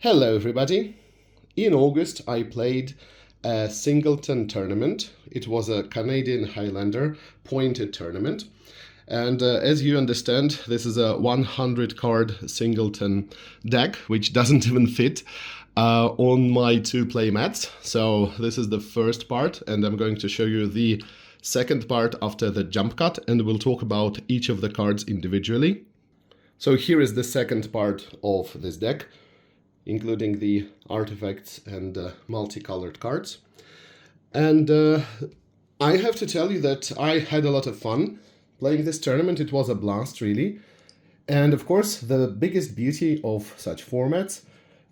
Hello everybody! In August I played a singleton tournament. It was a Canadian Highlander pointed tournament, and as you understand, this is a 100 card singleton deck which doesn't even fit on my 2-play mats. So this is the first part, and I'm going to show you the second part after the jump cut, and we'll talk about each of the cards individually. So here is the second part of this deck, including the artifacts and multicolored cards. And I have to tell you that I had a lot of fun playing this tournament. It was a blast, really. And of course, the biggest beauty of such formats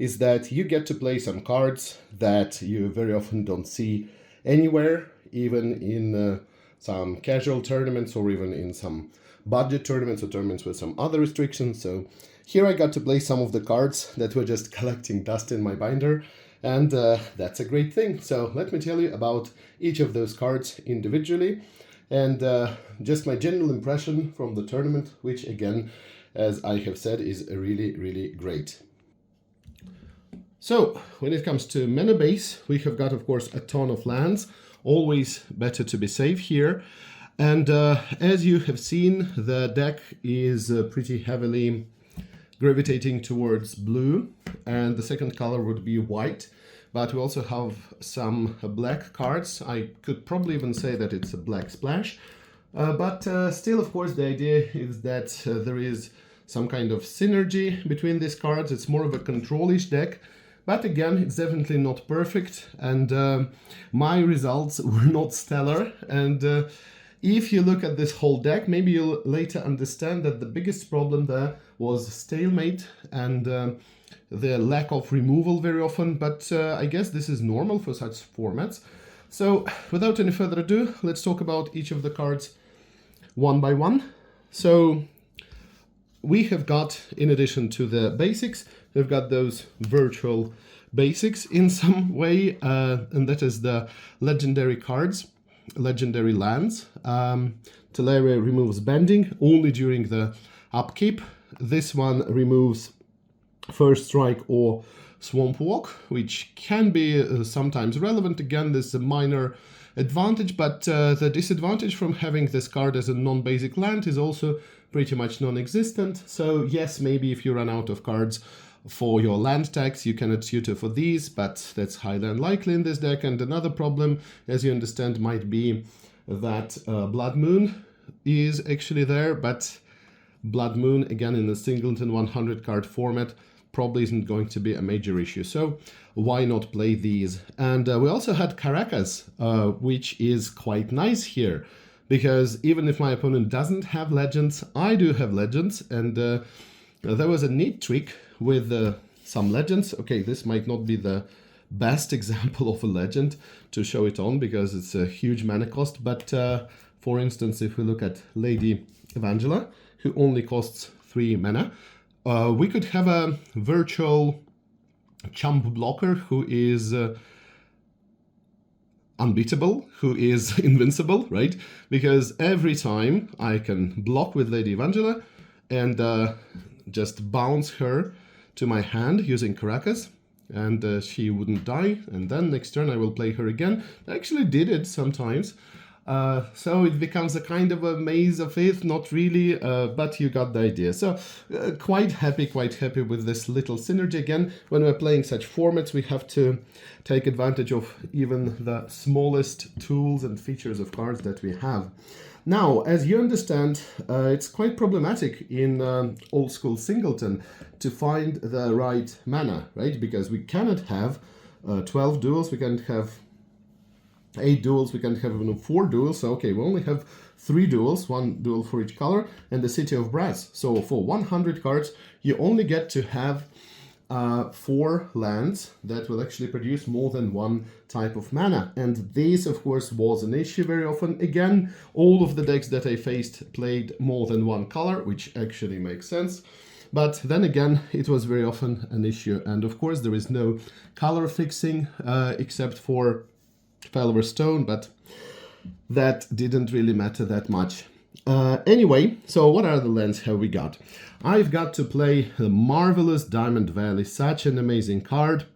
is that you get to play some cards that you very often don't see anywhere, even in some casual tournaments or even in some budget tournaments or tournaments with some other restrictions. So here I got to play some of the cards that were just collecting dust in my binder, and that's a great thing. So let me tell you about each of those cards individually, and just my general impression from the tournament, which again, as I have said, is really, really great. So when it comes to mana base, we have got, of course, a ton of lands. Always better to be safe here. And as you have seen, the deck is pretty heavily gravitating towards blue, and the second color would be white, but we also have some black cards. I could probably even say that it's a black splash, but still, of course, the idea is that there is some kind of synergy between these cards. It's more of a control-ish deck, but again, it's definitely not perfect, and my results were not stellar. And if you look at this whole deck, maybe you'll later understand that the biggest problem there was stalemate and the lack of removal very often, but I guess this is normal for such formats. So without any further ado, let's talk about each of the cards one by one. So we have got, in addition to the basics, we've got those virtual basics in some way, and that is the legendary cards. Legendary lands. Teleria removes bending only during the upkeep. This one removes First Strike or Swamp Walk, which can be sometimes relevant. Again, there's a minor advantage, but the disadvantage from having this card as a non-basic land is also pretty much non-existent. So yes, maybe if you run out of cards for your land tax, you cannot tutor for these, but that's highly unlikely in this deck. And another problem, as you understand, might be that Blood Moon is actually there, but Blood Moon, again, in a singleton 100 card format, probably isn't going to be a major issue. So why not play these? And we also had Caracas, which is quite nice here, because even if my opponent doesn't have legends, I do have legends, and there was a neat trick with some legends. Okay, this might not be the best example of a legend to show it on because it's a huge mana cost, but for instance, if we look at Lady Evangela, who only costs 3 mana, we could have a virtual chump blocker who is unbeatable, who is invincible, right? Because every time I can block with Lady Evangela and just bounce her to my hand using Caracas, and she wouldn't die, and then next turn I will play her again. I actually did it sometimes, so it becomes a kind of a maze of it, not really, but you got the idea. So quite happy with this little synergy. Again, when we're playing such formats, we have to take advantage of even the smallest tools and features of cards that we have. Now, as you understand, it's quite problematic in old school singleton to find the right mana, right? Because we cannot have 12 duels, we can't have 8 duels, we can't have even 4 duels. So, okay, we only have 3 duels, 1 duel for each color, and the City of Brass. So for 100 cards, you only get to have 4 lands that will actually produce more than 1 type of mana. And this, of course, was an issue very often. Again, all of the decks that I faced played more than 1 color, which actually makes sense. But then again, it was very often an issue. And of course, there is no color fixing except for Felver Stone, but that didn't really matter that much. Anyway, so what other lands have we got? I've got to play the marvelous Diamond Valley, such an amazing card.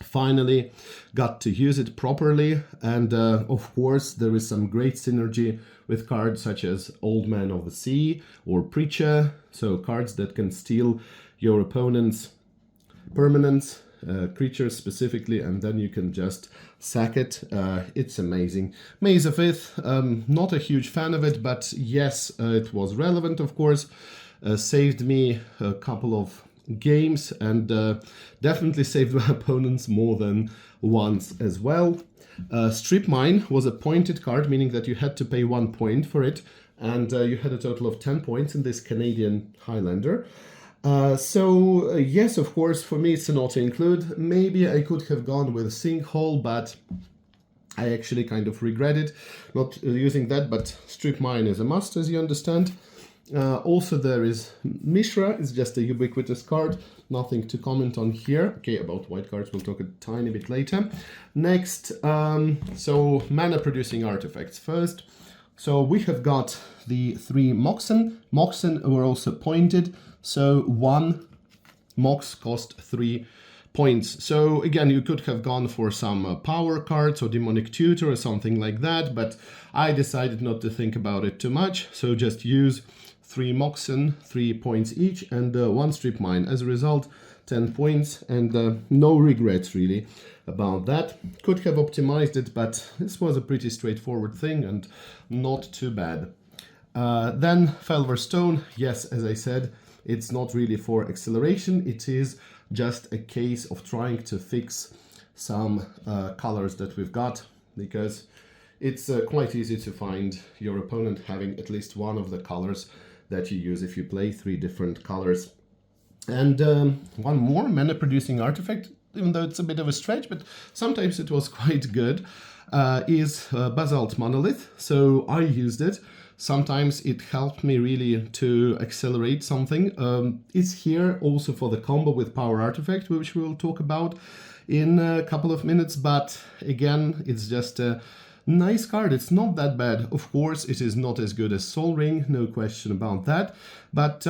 Finally got to use it properly, and of course there is some great synergy with cards such as Old Man of the Sea or Preacher, so cards that can steal your opponent's permanents, creatures specifically, and then you can just sack it. It's amazing. Maze of Ith, not a huge fan of it, but yes, it was relevant, of course. Saved me a couple of games, and definitely saved my opponents more than once as well. Strip Mine was a pointed card, meaning that you had to pay 1 point for it, and you had a total of 10 points in this Canadian Highlander. Yes, of course, for me it's an auto-include. Maybe I could have gone with Sinkhole, but I actually kind of regret it not using that, but Strip Mine is a must, as you understand. Also there is Mishra, it's just a ubiquitous card, nothing to comment on here. Okay, about white cards we'll talk a tiny bit later. Next, so mana producing artifacts first. So we have got the 3 Moxen. Moxen were also pointed, so 1 Mox cost 3 points. So again, you could have gone for some power cards or Demonic Tutor or something like that, but I decided not to think about it too much, so just use 3 Moxen, 3 points each, and 1 Strip Mine. As a result, 10 points, and no regrets really about that. Could have optimized it, but this was a pretty straightforward thing and not too bad. Then Felver Stone, yes, as I said, it's not really for acceleration, it is just a case of trying to fix some colors that we've got, because it's quite easy to find your opponent having at least one of the colors that you use if you play 3 different colors. And one more mana producing artifact, even though it's a bit of a stretch, but sometimes it was quite good, is Basalt Monolith. So I used it. Sometimes it helped me really to accelerate something. It's here also for the combo with Power Artifact, which we will talk about in a couple of minutes, but again, it's just a nice card. It's not that bad. Of course, it is not as good as Sol Ring, no question about that, but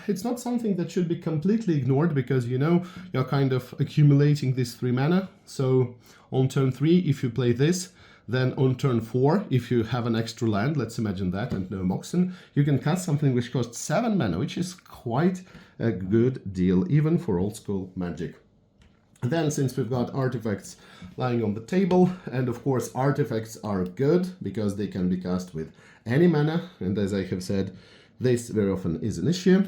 it's not something that should be completely ignored, because, you know, you're kind of accumulating this 3 mana. So on turn 3, if you play this, then on turn 4, if you have an extra land, let's imagine that, and no Moxen, you can cast something which costs 7 mana, which is quite a good deal, even for old school Magic. Then, since we've got artifacts lying on the table, and of course artifacts are good because they can be cast with any mana, and as I have said, this very often is an issue.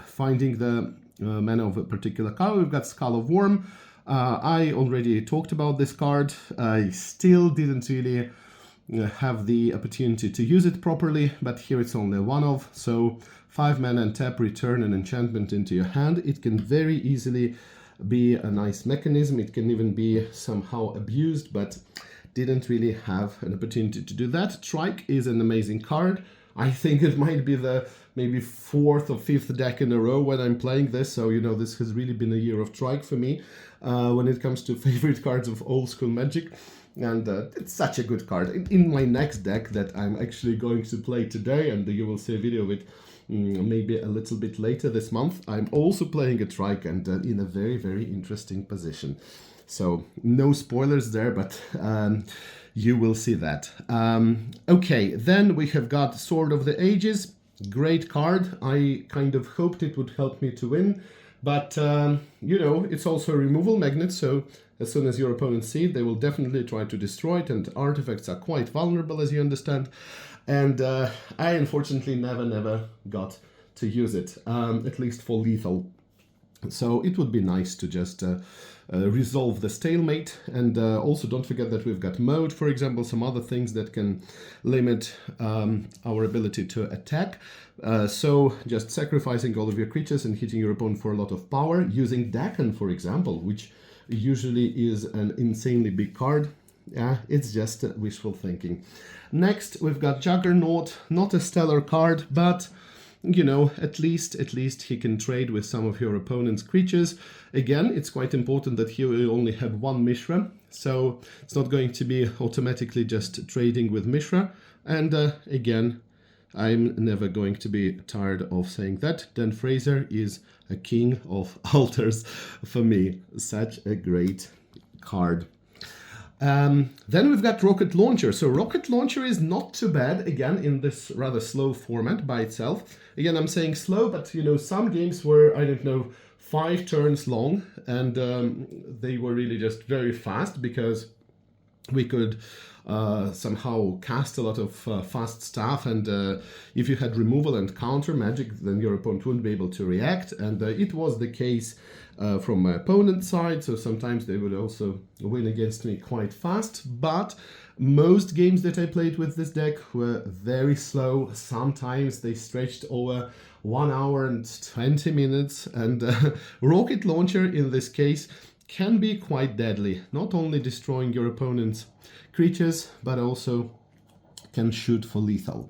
Finding the mana of a particular color, we've got Skull of Worm. I already talked about this card. I still didn't really have the opportunity to use it properly, but here it's only a one-off, so 5 mana and tap, return an enchantment into your hand. It can very easily be a nice mechanism. It can even be somehow abused, but didn't really have an opportunity to do that. Trike is an amazing card. I think it might be the maybe 4th or 5th deck in a row when I'm playing this, so you know, this has really been a year of Trike for me when it comes to favorite cards of old school Magic. And it's such a good card. In my next deck that I'm actually going to play today, and you will see a video of it maybe a little bit later this month, I'm also playing a Trike, and in a very, very interesting position. So no spoilers there, but you will see that. Okay, then we have got Sword of the Ages. Great card. I kind of hoped it would help me to win, but you know, it's also a removal magnet, so as soon as your opponents see it, they will definitely try to destroy it, and artifacts are quite vulnerable, as you understand. And I unfortunately never got to use it, at least for lethal. So it would be nice to just resolve the stalemate. And also don't forget that we've got mode, for example, some other things that can limit our ability to attack. So just sacrificing all of your creatures and hitting your opponent for a lot of power, using Dakan, for example, which usually is an insanely big card. Yeah, it's just wishful thinking. Next, we've got Juggernaut, not a stellar card, but you know, at least he can trade with some of your opponent's creatures. Again, it's quite important that he will only have one Mishra, so it's not going to be automatically just trading with Mishra. And again, I'm never going to be tired of saying that. Dan Fraser is a king of altars for me. Such a great card. Then we've got Rocket Launcher. So Rocket Launcher is not too bad, again, in this rather slow format by itself. Again, I'm saying slow, but you know, some games were, I don't know, 5 turns long, and they were really just very fast because we could somehow cast a lot of fast stuff, and if you had removal and counter magic, then your opponent wouldn't be able to react, and it was the case from my opponent's side, so sometimes they would also win against me quite fast, but most games that I played with this deck were very slow. Sometimes they stretched over 1 hour and 20 minutes, and Rocket Launcher in this case can be quite deadly, not only destroying your opponent's creatures, but also can shoot for lethal.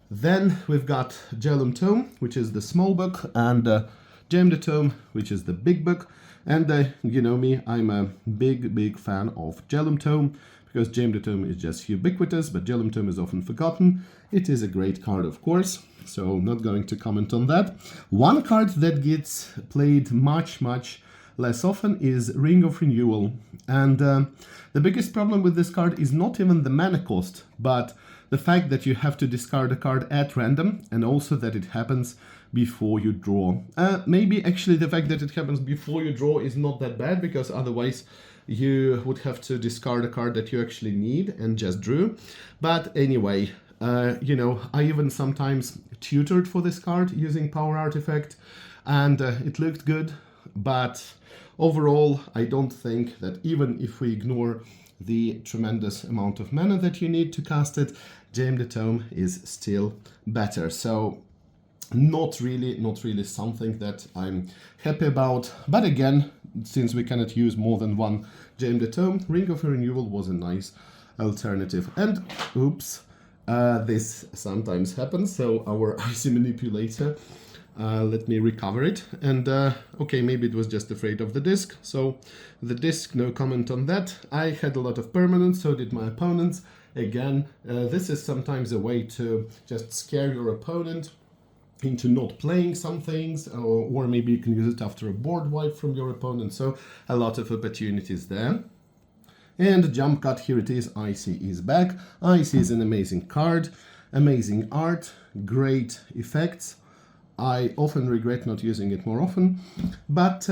Then we've got Jellum Tome, which is the small book, and Gem the Tome, which is the big book. And you know me, I'm a big fan of Jellum Tome, because Gem the Tome is just ubiquitous, but Jellum Tome is often forgotten. It is a great card, of course, so not going to comment on that. One card that gets played much less often is Ring of Renewal, and the biggest problem with this card is not even the mana cost, but the fact that you have to discard a card at random, and also that it happens before you draw. Maybe actually the fact that it happens before you draw is not that bad, because otherwise you would have to discard a card that you actually need and just drew. But anyway, you know, I even sometimes tutored for this card using Power Artifact, and it looked good, but overall, I don't think that even if we ignore the tremendous amount of mana that you need to cast it, Gem the Tome is still better. So not really something that I'm happy about. But again, since we cannot use more than one Gem the Tome, Ring of Renewal was a nice alternative. And oops, this sometimes happens. So our Icy Manipulator, let me recover it. And okay, maybe it was just afraid of the disc. So the disc, no comment on that. I had a lot of permanents, so did my opponents. Again, this is sometimes a way to just scare your opponent into not playing some things, or maybe you can use it after a board wipe from your opponent. So a lot of opportunities there. And jump cut, here it is. Icy is back. Icy is an amazing card, amazing art, great effects. I often regret not using it more often, but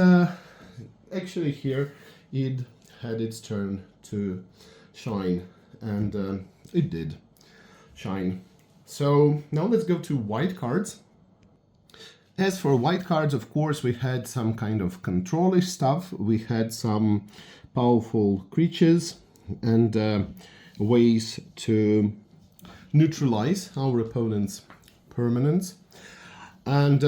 actually here it had its turn to shine, and it did shine. So now let's go to white cards. As for white cards, of course, we had some kind of control-ish stuff. We had some powerful creatures and ways to neutralize our opponent's permanents. And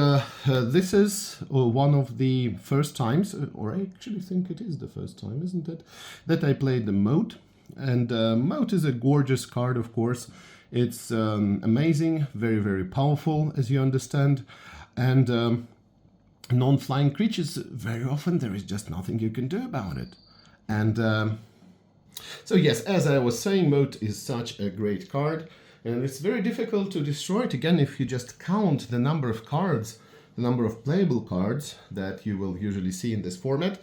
this is one of the first times, or I actually think it is the first time, isn't it, that I played the Moat. And Moat is a gorgeous card, of course. It's amazing, very powerful, as you understand. And non-flying creatures, very often there is just nothing you can do about it. And so yes, as I was saying, Moat is such a great card. And it's very difficult to destroy it. Again, if you just count the number of cards, the number of playable cards that you will usually see in this format,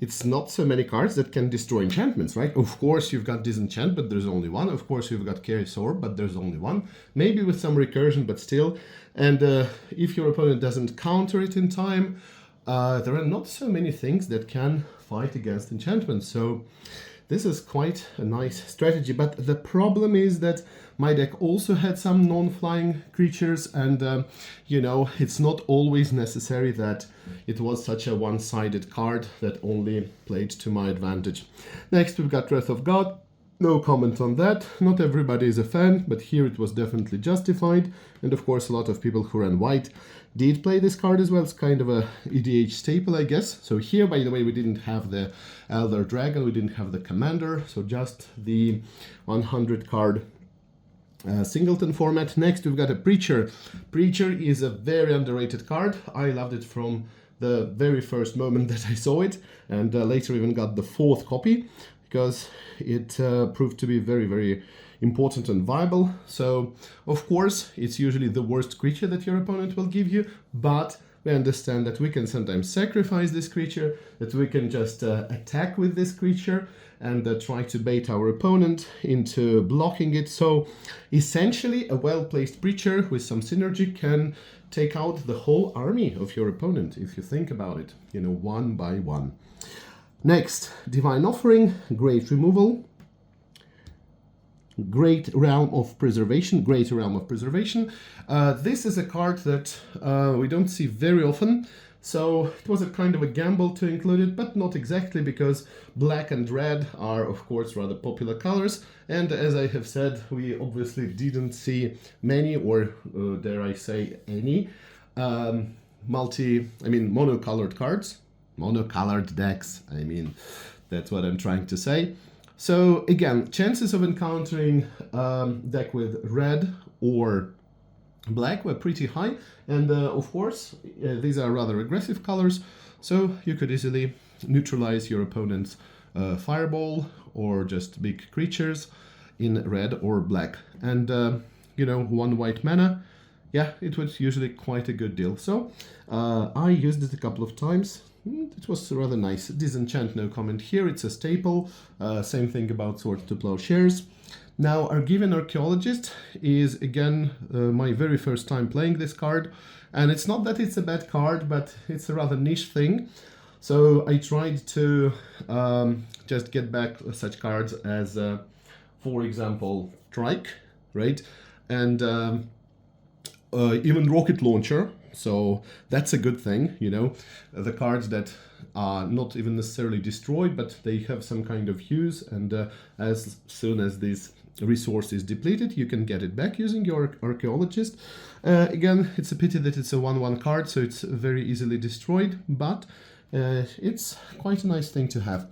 it's not so many cards that can destroy enchantments, right? Of course, you've got Disenchant, but there's only one. Of course, you've got Carry Sword, but there's only one. Maybe with some recursion, but still. And if your opponent doesn't counter it in time, there are not so many things that can fight against enchantments. So this is quite a nice strategy. But the problem is that my deck also had some non-flying creatures, and you know, it's not always necessary that it was such a one-sided card that only played to my advantage. Next, we've got Wrath of God. No comment on that. Not everybody is a fan, but here it was definitely justified. And of course, a lot of people who ran white did play this card as well. It's kind of a EDH staple, I guess. So here, by the way, we didn't have the Elder Dragon, we didn't have the Commander, so just the 100 card singleton format. Next, we've got a Preacher. Preacher is a very underrated card. I loved it from the very first moment that I saw it, and later even got the 4th copy because it proved to be very, very important and viable. So, of course, it's usually the worst creature that your opponent will give you, but we understand that we can sometimes sacrifice this creature, that we can just attack with this creature and try to bait our opponent into blocking it. So essentially a well-placed Preacher with some synergy can take out the whole army of your opponent, if you think about it, you know, one by one. Next, Divine Offering, great removal. Great Realm of Preservation, Great Realm of Preservation. This is a card that we don't see very often, so it was a kind of a gamble to include it, but not exactly, because black and red are of course rather popular colors, and as I have said, we obviously didn't see many, or dare I say any, monocolored cards, monocolored decks, that's what I'm trying to say. So again, chances of encountering deck with red or black were pretty high, and of course these are rather aggressive colors, so you could easily neutralize your opponent's fireball or just big creatures in red or black. And you know, 1 white mana, yeah, it was usually quite a good deal. So I used it a couple of times. It was rather nice. Disenchant, no comment here, it's a staple. Same thing about Swords to Plowshares. Now, Argivian Archaeologist is again my very first time playing this card, and it's not that it's a bad card, but it's a rather niche thing. So I tried to just get back such cards as, for example, Trike, right? And even Rocket Launcher. So that's a good thing, you know, the cards that are not even necessarily destroyed, but they have some kind of use, and as soon as this resource is depleted, you can get it back using your Archaeologist. Again, it's a pity that it's a 1/1 card, so it's very easily destroyed, but it's quite a nice thing to have.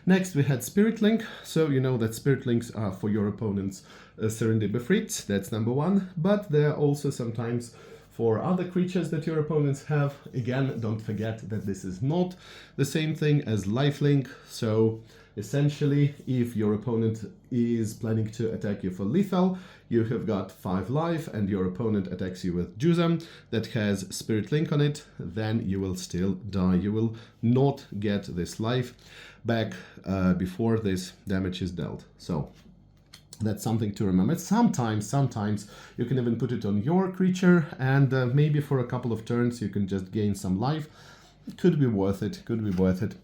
Next, we had Spirit Link. So you know that Spirit Links are for your opponent's Serendib Befrit, that's number 1, but they're also sometimes for other creatures that your opponents have. Again, don't forget that this is not the same thing as lifelink. So essentially, if your opponent is planning to attack you for lethal, you have got 5 life and your opponent attacks you with Juzam that has Spirit Link on it, then you will still die. You will not get this life back before this damage is dealt. So that's something to remember. Sometimes you can even put it on your creature, and maybe for a couple of turns you can just gain some life. It could be worth it,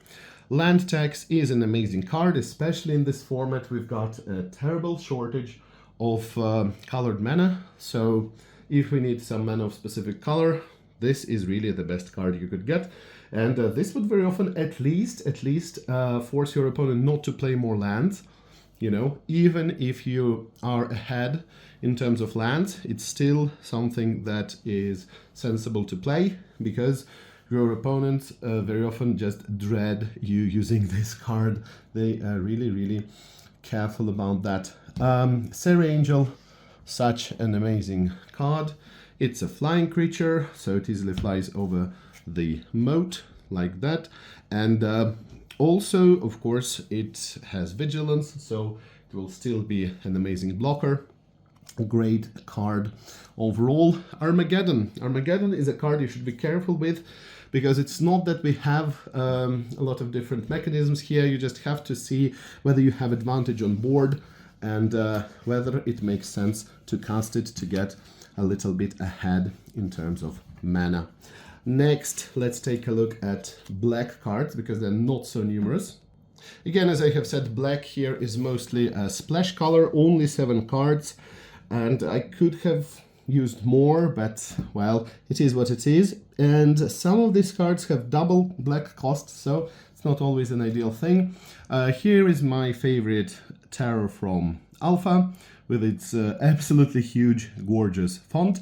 Land Tax is an amazing card, especially in this format. We've got a terrible shortage of colored mana, so if we need some mana of specific color, this is really the best card you could get. And this would very often at least force your opponent not to play more lands. You know, even if you are ahead in terms of lands, it's still something that is sensible to play, because your opponents very often just dread you using this card. They are really careful about that. Serra Angel, such an amazing card. It's a flying creature, so it easily flies over the moat like that. And also, of course, it has vigilance, so it will still be an amazing blocker. A great card overall. Armageddon. Armageddon is a card you should be careful with, because it's not that we have a lot of different mechanisms here. You just have to see whether you have advantage on board and whether it makes sense to cast it to get a little bit ahead in terms of mana. Next, let's take a look at black cards, because they're not so numerous. Again, as I have said, black here is mostly a splash color, only 7 cards, and I could have used more, but well, it is what it is. And some of these cards have double black cost, so it's not always an ideal thing. Here is my favorite Terror from Alpha, with its absolutely huge, gorgeous font.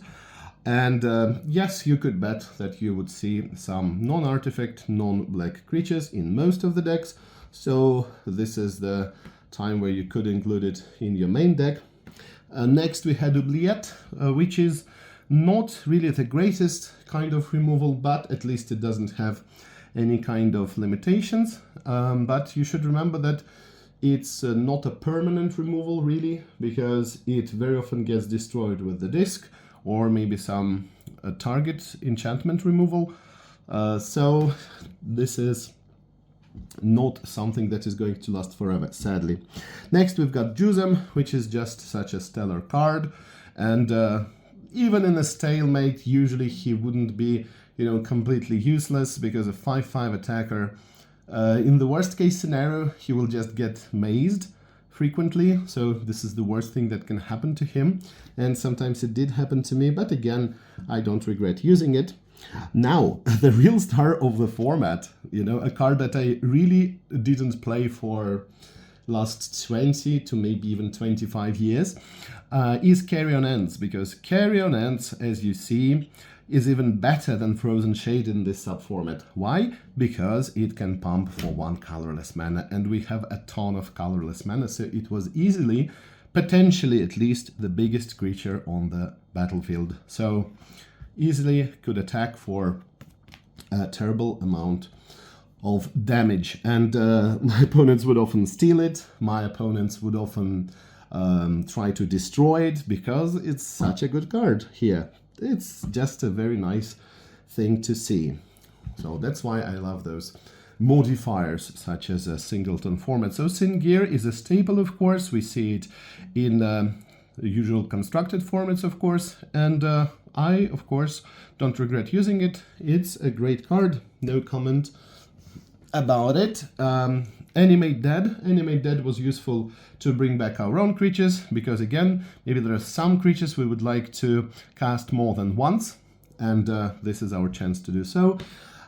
And yes, you could bet that you would see some non-artifact, non-black creatures in most of the decks. So this is the time where you could include it in your main deck. Next we had Oubliette, which is not really the greatest kind of removal, but at least it doesn't have any kind of limitations. But you should remember that it's not a permanent removal really, because it very often gets destroyed with the disc or maybe some target enchantment removal. So this is not something that is going to last forever, sadly. Next we've got Jusem, which is just such a stellar card, and even in a stalemate usually he wouldn't be, you know, completely useless, because a 5/5 attacker, in the worst case scenario he will just get mazed frequently, so this is the worst thing that can happen to him, and sometimes it did happen to me, but again I don't regret using it. Now, the real star of the format, you know, a card that I really didn't play for last 20 to maybe even 25 years, is Carry On Ends, because Carry On Ends, as you see, is even better than Frozen Shade in this sub-format. Why? Because it can pump for 1 colorless mana, and we have a ton of colorless mana, so it was easily, potentially at least, the biggest creature on the battlefield. So easily could attack for a terrible amount of damage, and my opponents would often steal it. My opponents would often try to destroy it, because it's such a good card here. It's just a very nice thing to see. So that's why I love those modifiers such as a singleton format. So Singir is a staple, of course. We see it in the usual constructed formats, of course, and I, of course, don't regret using it. It's a great card, no comment about it. Animate Dead. Animate Dead was useful to bring back our own creatures, because again, maybe there are some creatures we would like to cast more than once, and this is our chance to do so.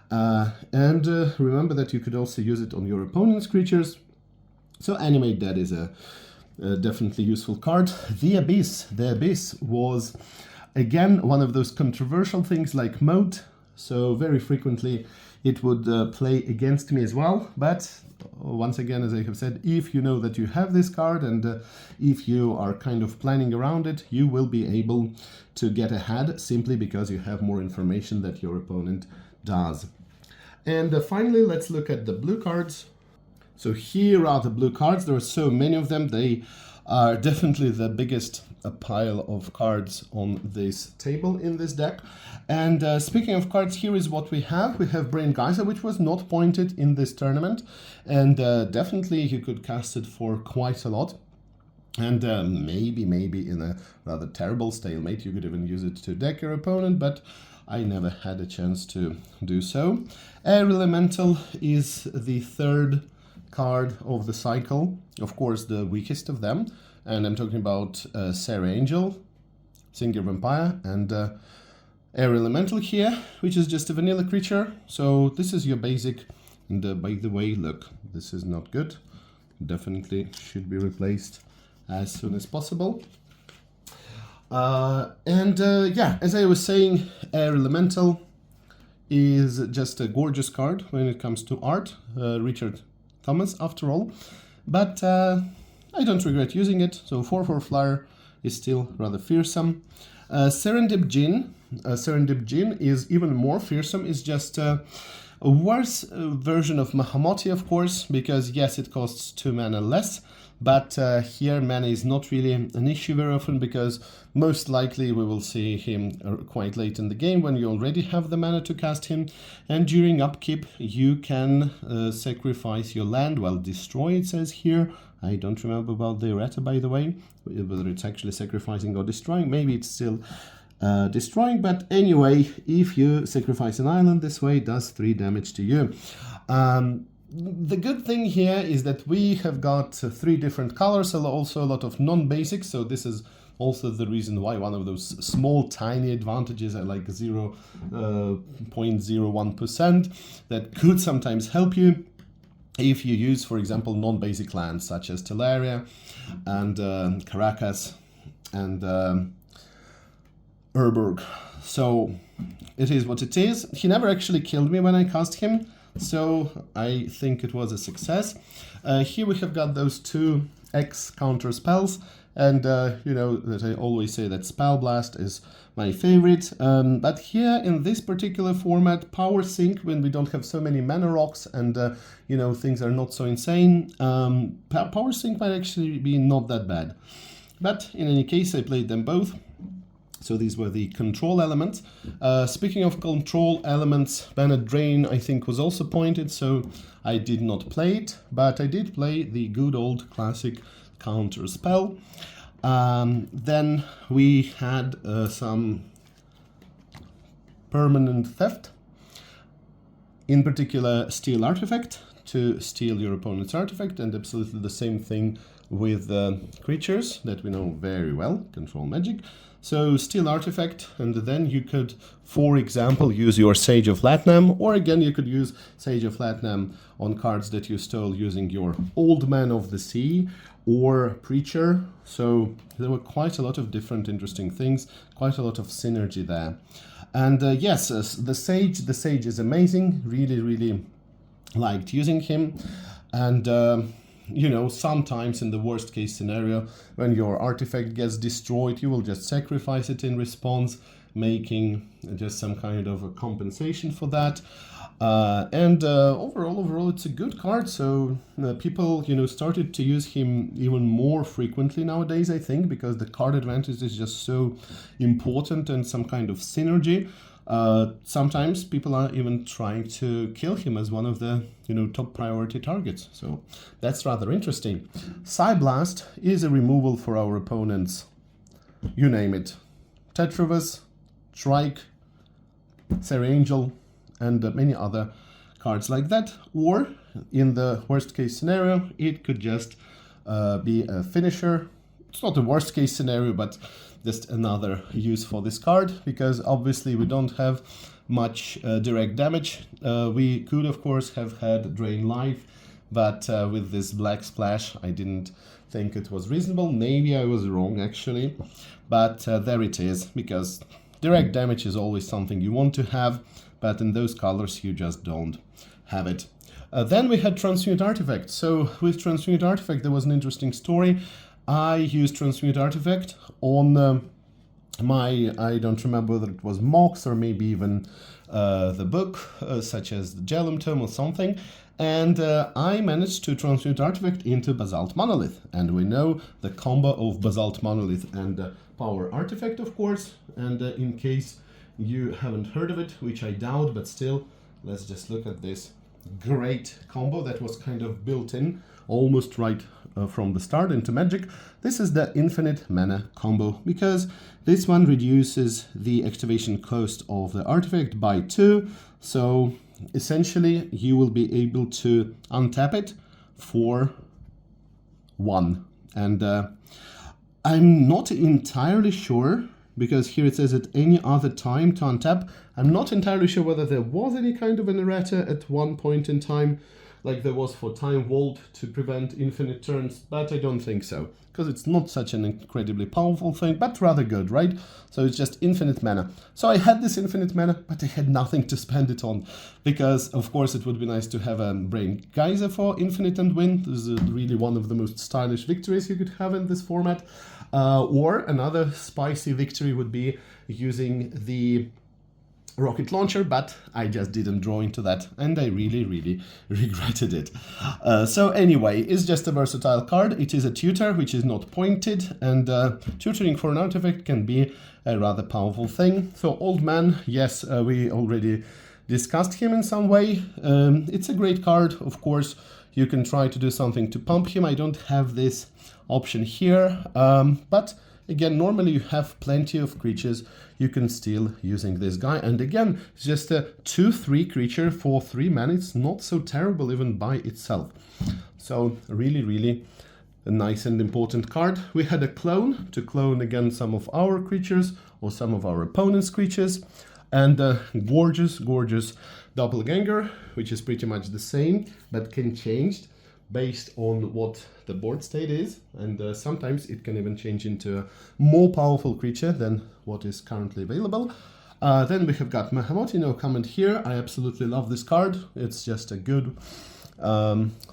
And remember that you could also use it on your opponent's creatures. So Animate Dead is a definitely useful card. The Abyss. The Abyss was again one of those controversial things like Moat, so very frequently it would play against me as well, but once again, as I have said, if you know that you have this card and if you are kind of planning around it, you will be able to get ahead simply because you have more information that your opponent does. And finally, let's look at the blue cards. So here are the blue cards. There are so many of them. They are definitely the biggest pile of cards on this table in this deck. And speaking of cards, here is what we have. We have Brain Geyser, which was not pointed in this tournament, and definitely you could cast it for quite a lot. And maybe in a rather terrible stalemate you could even use it to deck your opponent, but I never had a chance to do so. Air Elemental is the third card of the cycle, of course the weakest of them, and I'm talking about Sarah Angel, Singir Vampire, and Air Elemental here, which is just a vanilla creature. So this is your basic, and by the way, look, this is not good, definitely should be replaced as soon as possible. Yeah, as I was saying, Air Elemental is just a gorgeous card when it comes to art, Richard Thomas after all, but I don't regret using it, so 4/4 flyer is still rather fearsome. Serendip Djinn. Serendip Djinn is even more fearsome. It's just a worse version of Mahamoti, of course, because yes, it costs 2 mana less, but here mana is not really an issue very often, because most likely we will see him quite late in the game when you already have the mana to cast him, and during upkeep you can sacrifice your land, well, destroy, it says here. I don't remember about the errata, by the way, whether it's actually sacrificing or destroying. Maybe it's still destroying, but anyway, if you sacrifice an island this way, it does 3 damage to you. The good thing here is that we have got 3 different colors, also a lot of non-basics, so this is also the reason why one of those small tiny advantages at like 0.01% that could sometimes help you if you use, for example, non-basic lands such as Teleria and Caracas and Urborg. So it is what it is. He never actually killed me when I cast him, so I think it was a success. Here we have got those 2 X counter spells, And you know that I always say that Spell Blast is my favorite. But here in this particular format, Power Sink, when we don't have so many mana rocks and you know, things are not so insane, Power Sink might actually be not that bad. But in any case, I played them both. So these were the control elements. Speaking of control elements, Banned Drain I think was also pointed, so I did not play it, but I did play the good old classic counter spell. Then we had some permanent theft, in particular steal artifact, to steal your opponent's artifact, and absolutely the same thing with creatures that we know very well, control magic. So steal artifact, and then you could, for example, use your Sage of Latnam, or again you could use Sage of Latnam on cards that you stole using your Old Man of the Sea or Preacher. So there were quite a lot of different interesting things, quite a lot of synergy there. And yes, the Sage is amazing, really liked using him. And you know, sometimes in the worst case scenario, when your artifact gets destroyed, you will just sacrifice it in response, making just some kind of a compensation for that. Overall, it's a good card. So people, you know, started to use him even more frequently nowadays, I think, because the card advantage is just so important and some kind of synergy. Sometimes people are even trying to kill him as one of the, you know, top priority targets. So that's rather interesting. Psyblast is a removal for our opponents. You name it. Tetravus, Shrike, Angel, and many other cards like that. Or in the worst case scenario, it could just be a finisher. It's not the worst case scenario, but just another use for this card, because obviously we don't have much direct damage. We could of course have had Drain Life, but with this Black Splash I didn't think it was reasonable. Maybe I was wrong actually, but there it is, because direct damage is always something you want to have, but in those colors you just don't have it. Then we had Transmute Artifact. So with Transmute Artifact there was an interesting story. I used Transmute Artifact on my, I don't remember whether it was mocks or maybe even the book, such as the Gelum Tome or something, and I managed to Transmute Artifact into Basalt Monolith, and we know the combo of Basalt Monolith and Power Artifact, of course, and in case you haven't heard of it, which I doubt, but still, let's just look at this great combo that was kind of built in almost right from the start into Magic. This is the infinite mana combo, because this one reduces the activation cost of the artifact by 2, so essentially you will be able to untap it for 1. And I'm not entirely sure, because here it says at any other time to untap. I'm not entirely sure whether there was any kind of an errata at one point in time, like there was for Time Vault to prevent infinite turns, but I don't think so, because it's not such an incredibly powerful thing, but rather good, right? So it's just infinite mana. So I had this infinite mana, but I had nothing to spend it on, because of course it would be nice to have a Brain Geyser for Infinite and Win. This is really one of the most stylish victories you could have in this format. Or another spicy victory would be using the rocket launcher, but I just didn't draw into that, and I really regretted it. So anyway, it's just a versatile card. It is a tutor, which is not pointed, and tutoring for an artifact can be a rather powerful thing. So Old Man, yes, we already discussed him in some way. It's a great card, of course. You can try to do something to pump him. I don't have this option here, but again, normally you have plenty of creatures you can steal using this guy. And again, it's just a 2/3 creature for 3 mana. It's not so terrible even by itself. So really a nice and important card. We had a clone to clone again some of our creatures or some of our opponent's creatures. And gorgeous doppelganger, which is pretty much the same, but can change based on what the board state is, and sometimes it can even change into a more powerful creature than what is currently available. Then we have got Mahamoti, no comment here. I absolutely love this card. It's just a good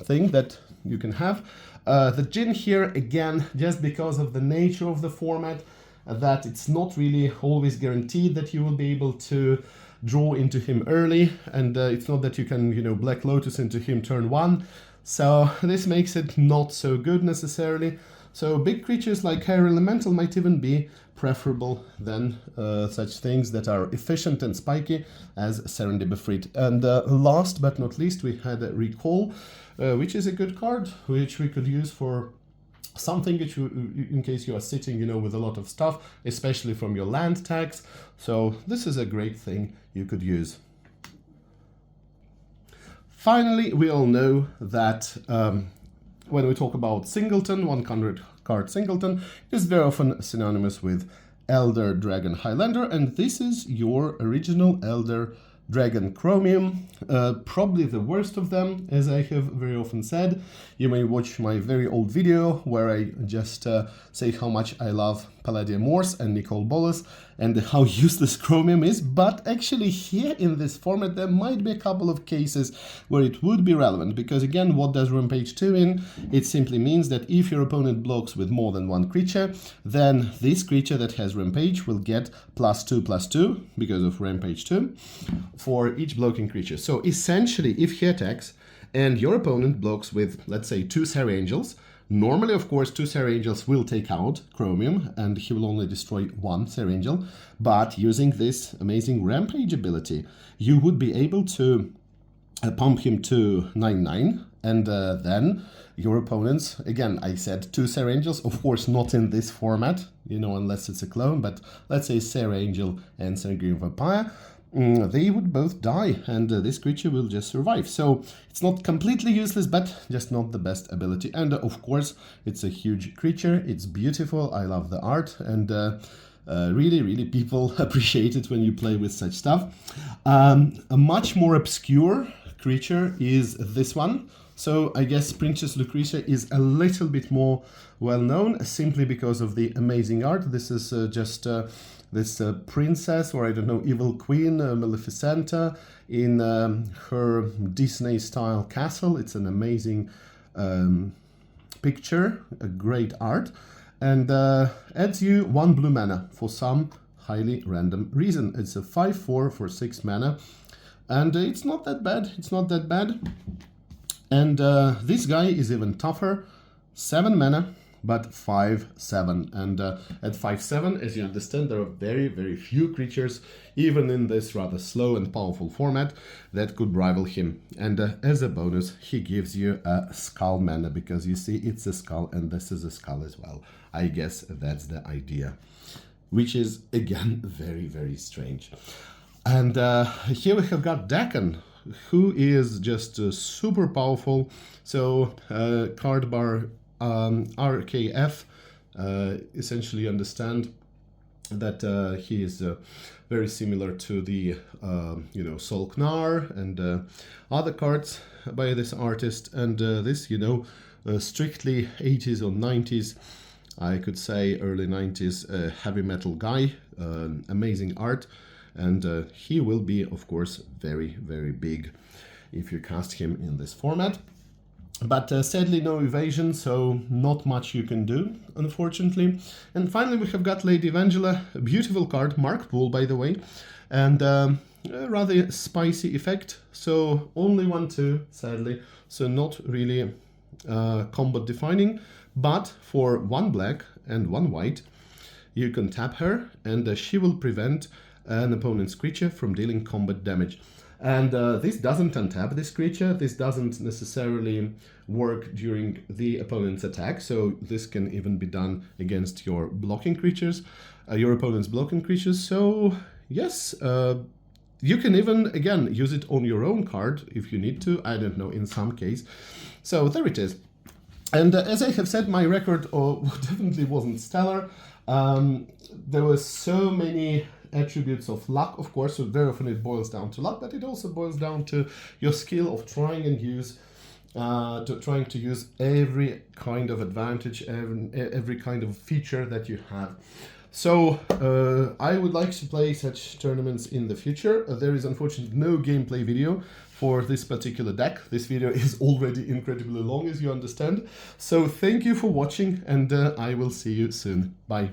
thing that you can have. The Jin here, again, just because of the nature of the format, that it's not really always guaranteed that you will be able to draw into him early, and it's not that you can, you know, Black Lotus into him turn 1. So this makes it not so good necessarily. So big creatures like Air Elemental might even be preferable than such things that are efficient and spiky as Serendibifrit. And last but not least, we had a Recall, which is a good card, which we could use for something which in case you are sitting, you know, with a lot of stuff, especially from your land tags. So this is a great thing you could use. Finally, we all know that when we talk about singleton, 100 card singleton is very often synonymous with Elder Dragon Highlander, and this is your original Elder Dragon Chromium, probably the worst of them, as I have very often said. You may watch my very old video where I just say how much I love Palladium Morse and Nicol Bolas and how useless Chromium is, but actually here in this format there might be a couple of cases where it would be relevant, because again, what does Rampage 2 in? It simply means that if your opponent blocks with more than one creature, then this creature that has Rampage will get +2/+2 because of Rampage 2 for each blocking creature. So essentially, if he attacks and your opponent blocks with, let's say, 2 Serra Angels, normally, of course, 2 Serra Angels will take out Chromium and he will only destroy 1 Serra Angel, but using this amazing Rampage ability, you would be able to pump him to 9/9, and then your opponents, again, I said 2 Serra Angels, of course not in this format, you know, unless it's a clone, but let's say Serra Angel and Sanguine Vampire, they would both die, and this creature will just survive. So it's not completely useless, but just not the best ability. And of course, it's a huge creature. It's beautiful. I love the art, and really people appreciate it when you play with such stuff. A much more obscure creature is this one. So I guess Princess Lucretia is a little bit more well known simply because of the amazing art. This is just this princess, or I don't know, evil queen, Maleficenta, in her Disney-style castle. It's an amazing picture, a great art, and adds you 1 blue mana for some highly random reason. It's a 5/4 for 6 mana, and it's not that bad. It's not that bad. And this guy is even tougher, 7 mana, but 5/7, and at 5/7, as you understand, there are very few creatures, even in this rather slow and powerful format, that could rival him. And as a bonus, he gives you a skull mana, because you see it's a skull and this is a skull as well. I guess that's the idea, which is again very strange. And here we have got Dakan, who is just super powerful. So card bar RKF, essentially understand that he is very similar to the you know, Solknar and other cards by this artist, and this, you know, strictly 80s or 90s, I could say early 90s, heavy metal guy, amazing art, and he will be, of course, very big if you cast him in this format. But sadly no evasion, so not much you can do, unfortunately. And finally we have got Lady Evangela, a beautiful card, Mark Pool by the way, and a rather spicy effect, so only 1/2, sadly, so not really combat defining, but for 1 black and 1 white, you can tap her, and she will prevent an opponent's creature from dealing combat damage. And this doesn't untap this creature, this doesn't necessarily work during the opponent's attack, so this can even be done against your blocking creatures, your opponent's blocking creatures. So yes, you can even, again, use it on your own card if you need to, I don't know, in some case. So there it is. And as I have said, my record definitely wasn't stellar. There were so many attributes of luck, of course, so very often it boils down to luck, but it also boils down to your skill of trying to use every kind of advantage, every kind of feature that you have. So I would like to play such tournaments in the future. There is unfortunately no gameplay video for this particular deck. This video is already incredibly long, as you understand. So thank you for watching, and I will see you soon. Bye.